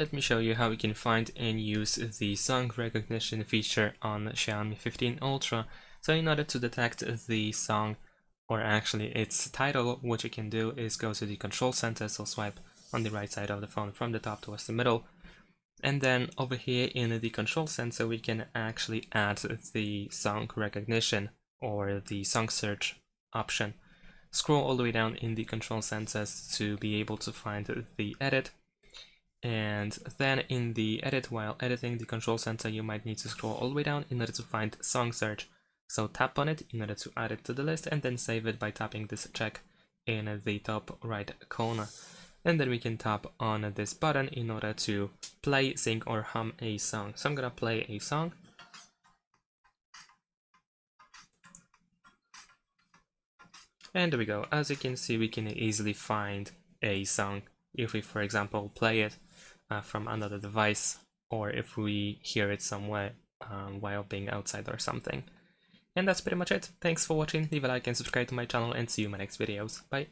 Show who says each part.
Speaker 1: Let me show you how we can find and use the song recognition feature on Xiaomi 15 Ultra. So in order to detect the song, or actually its title, what you can do is go to the control center, so swipe on the right side of the phone from the top towards the middle. And then over here in the control center, we can actually add the song recognition or the song search option. Scroll all the way down in the control centers to be able to find the edit. And then in the edit, while editing the control center, you might need to scroll all the way down in order to find song search. So tap on it in order to add it to the list and then save it by tapping this check in the top right corner. And then we can tap on this button in order to play, sing, or hum a song. So I'm gonna play a song. And there we go. As you can see, we can easily find a song if we, for example, play it from another device, or if we hear it somewhere while being outside or something. And that's pretty much it. Thanks for watching, leave a like and subscribe to my channel, and see you in my next videos. Bye!